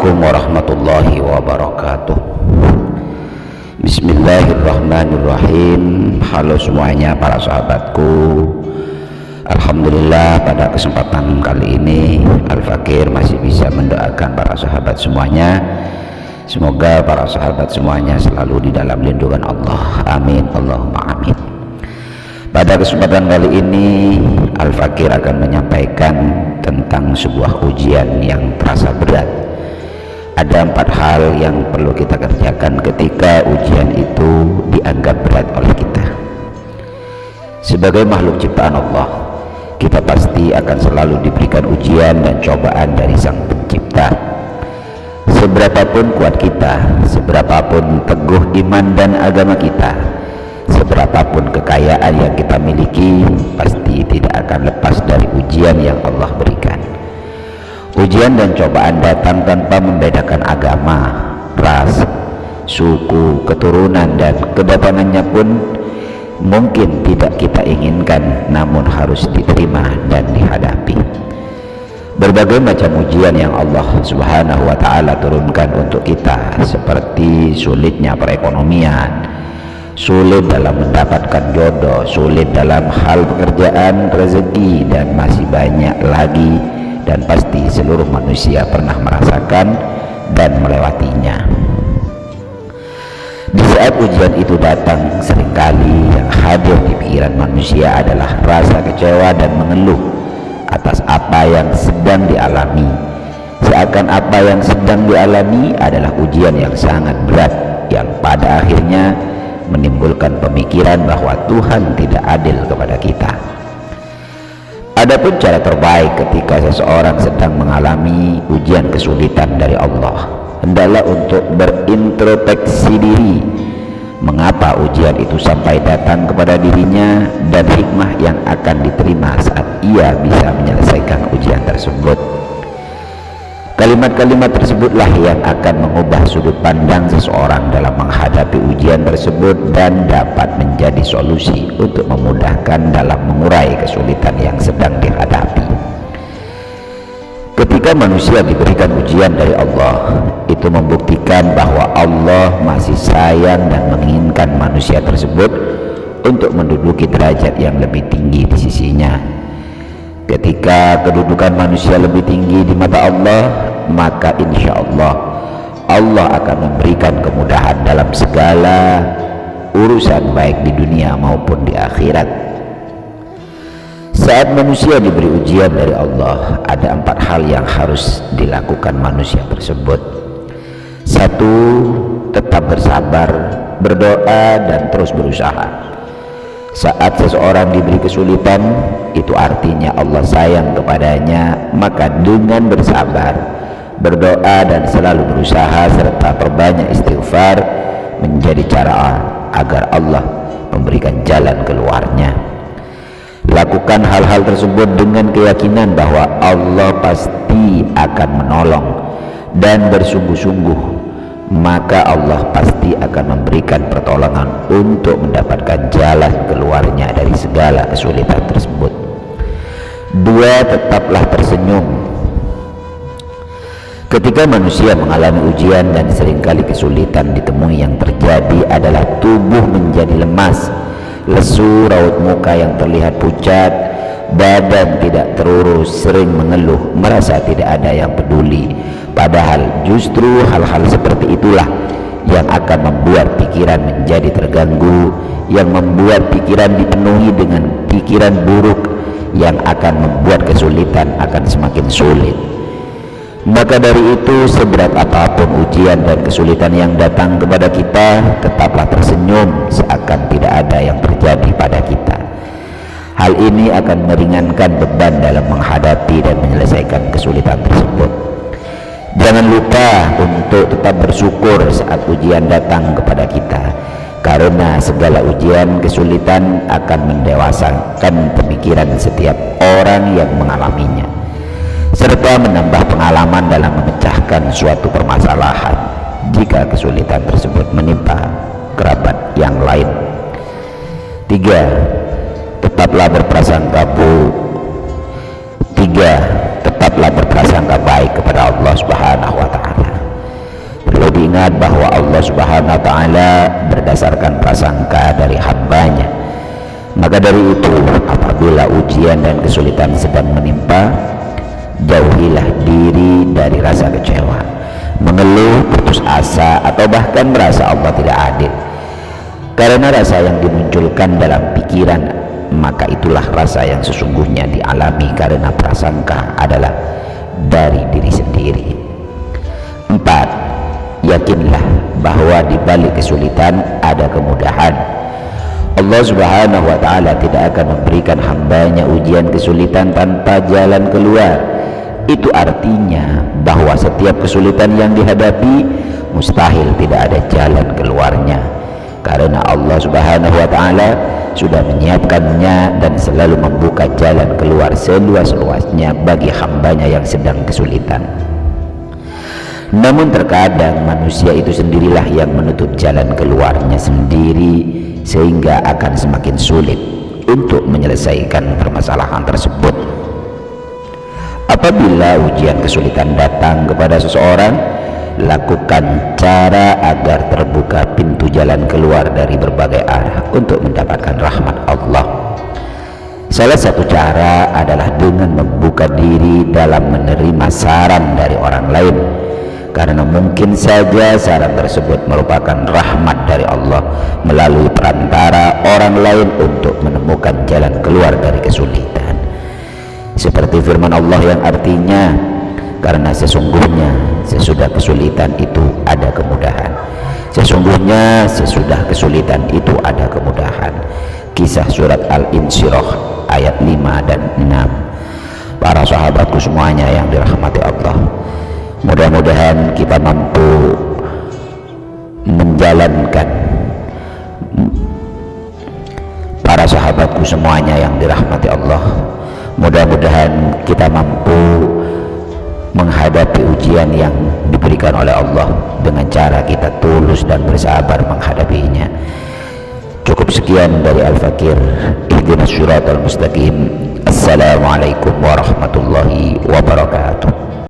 Assalamualaikum warahmatullahi wabarakatuh. Bismillahirrahmanirrahim. Halo semuanya para sahabatku. Alhamdulillah pada kesempatan kali ini Al-Fakir masih bisa mendoakan para sahabat semuanya. Semoga para sahabat semuanya selalu di dalam lindungan Allah. Amin, Allahumma amin. Pada kesempatan kali ini Al-Fakir akan menyampaikan tentang sebuah ujian yang terasa berat. Ada 4 hal yang perlu kita kerjakan ketika ujian itu dianggap berat oleh kita. Sebagai makhluk ciptaan Allah, kita pasti akan selalu diberikan ujian dan cobaan dari Sang Pencipta. Seberapapun kuat kita, seberapapun teguh iman dan agama kita, seberapapun kekayaan yang kita miliki, pasti tidak akan lepas dari ujian yang Allah berikan. Ujian dan cobaan datang tanpa membedakan agama, ras, suku, keturunan, dan kedatangannya pun mungkin tidak kita inginkan, namun harus diterima dan dihadapi. Berbagai macam ujian yang Allah Subhanahu wa Ta'ala turunkan untuk kita, seperti sulitnya perekonomian, sulit dalam mendapatkan jodoh, sulit dalam hal pekerjaan, rezeki, dan masih banyak lagi, dan pasti seluruh manusia pernah merasakan dan melewatinya. Di saat ujian itu datang, seringkali yang hadir di pikiran manusia adalah rasa kecewa dan mengeluh atas apa yang sedang dialami, seakan apa yang sedang dialami adalah ujian yang sangat berat, yang pada akhirnya menimbulkan pemikiran bahwa Tuhan tidak adil kepada kita. Adapun cara terbaik ketika seseorang sedang mengalami ujian kesulitan dari Allah, hendaklah untuk berintrospeksi diri, mengapa ujian itu sampai datang kepada dirinya, dan hikmah yang akan diterima saat ia bisa menyelesaikan ujian tersebut. Kalimat-kalimat tersebutlah yang akan mengubah sudut pandang seseorang dalam menghadapi ujian tersebut dan dapat menjadi solusi untuk memudahkan dalam mengurai kesulitan yang sedang dihadapi. Ketika manusia diberikan ujian dari Allah, itu membuktikan bahwa Allah masih sayang dan menginginkan manusia tersebut untuk menduduki derajat yang lebih tinggi di sisinya. Ketika kedudukan manusia lebih tinggi di mata Allah, maka insya Allah Allah akan memberikan kemudahan dalam segala urusan, baik di dunia maupun di akhirat. Saat manusia diberi ujian dari Allah, ada 4 hal yang harus dilakukan manusia tersebut. 1. Tetap bersabar, berdoa, dan terus berusaha. Saat seseorang diberi kesulitan, itu artinya Allah sayang kepadanya, maka dengan bersabar, berdoa, dan selalu berusaha serta perbanyak istighfar menjadi cara agar Allah memberikan jalan keluarnya. Lakukan hal-hal tersebut dengan keyakinan bahwa Allah pasti akan menolong, dan bersungguh-sungguh, maka Allah pasti akan memberikan pertolongan untuk mendapatkan jalan keluarnya dari segala kesulitan tersebut. 2. Tetaplah tersenyum. Ketika manusia mengalami ujian dan seringkali kesulitan ditemui, yang terjadi adalah tubuh menjadi lemas, lesu, raut muka yang terlihat pucat, badan tidak terurus, sering mengeluh, merasa tidak ada yang peduli. Padahal justru hal-hal seperti itulah yang akan membuat pikiran menjadi terganggu, yang membuat pikiran dipenuhi dengan pikiran buruk, yang akan membuat kesulitan akan semakin sulit. Maka dari itu, seberat apapun ujian dan kesulitan yang datang kepada kita, tetaplah tersenyum seakan tidak ada yang terjadi pada kita. Hal ini akan meringankan beban dalam menghadapi dan menyelesaikan kesulitan tersebut. Jangan lupa untuk tetap bersyukur saat ujian datang kepada kita, karena segala ujian kesulitan akan mendewasakan pemikiran setiap orang yang mengalaminya, serta menambah pengalaman dalam memecahkan suatu permasalahan jika kesulitan tersebut menimpa kerabat yang lain. 3. Tetaplah berprasangka buruk. 3. Tetaplah berprasangka baik kepada Allah Subhanahu wa Ta'ala. ingat bahwa Allah Subhanahu wa Ta'ala berdasarkan prasangka dari hambanya. Maka dari itu, apabila ujian dan kesulitan sedang menimpa, jauhilah diri dari rasa kecewa, mengeluh, putus asa, atau bahkan merasa Allah tidak adil. Karena rasa yang dimunculkan dalam pikiran, maka itulah rasa yang sesungguhnya dialami karena prasangka adalah dari diri sendiri. 4. Yakinlah bahwa di balik kesulitan ada kemudahan. Allah Subhanahu wa Ta'ala tidak akan memberikan hambanya ujian kesulitan tanpa jalan keluar. Itu artinya bahwa setiap kesulitan yang dihadapi mustahil tidak ada jalan keluarnya, karena Allah Subhanahu wa Ta'ala sudah menyiapkannya dan selalu membuka jalan keluar seluas-luasnya bagi hambanya yang sedang kesulitan. Namun terkadang manusia itu sendirilah yang menutup jalan keluarnya sendiri, sehingga akan semakin sulit untuk menyelesaikan permasalahan tersebut. Apabila ujian kesulitan datang kepada seseorang, lakukan cara agar terbuka pintu jalan keluar dari berbagai arah untuk mendapatkan rahmat Allah. Salah satu cara adalah dengan membuka diri dalam menerima saran dari orang lain, karena mungkin saja saran tersebut merupakan rahmat dari Allah melalui perantara orang lain untuk menemukan jalan keluar dari kesulitan. Seperti firman Allah yang artinya, karena sesungguhnya sesudah kesulitan itu ada kemudahan. Sesungguhnya sesudah kesulitan itu ada kemudahan. Kisah surat Al-Insyirah ayat 5 dan 6. Para sahabatku semuanya yang dirahmati Allah, mudah-mudahan kita mampu menjalankan, para sahabatku semuanya yang dirahmati Allah, mudah-mudahan kita mampu menghadapi ujian yang diberikan oleh Allah dengan cara kita tulus dan bersabar menghadapinya. Cukup sekian dari Al-Fakir. Ihdinas siratal mustaqim. Assalamualaikum warahmatullahi wabarakatuh.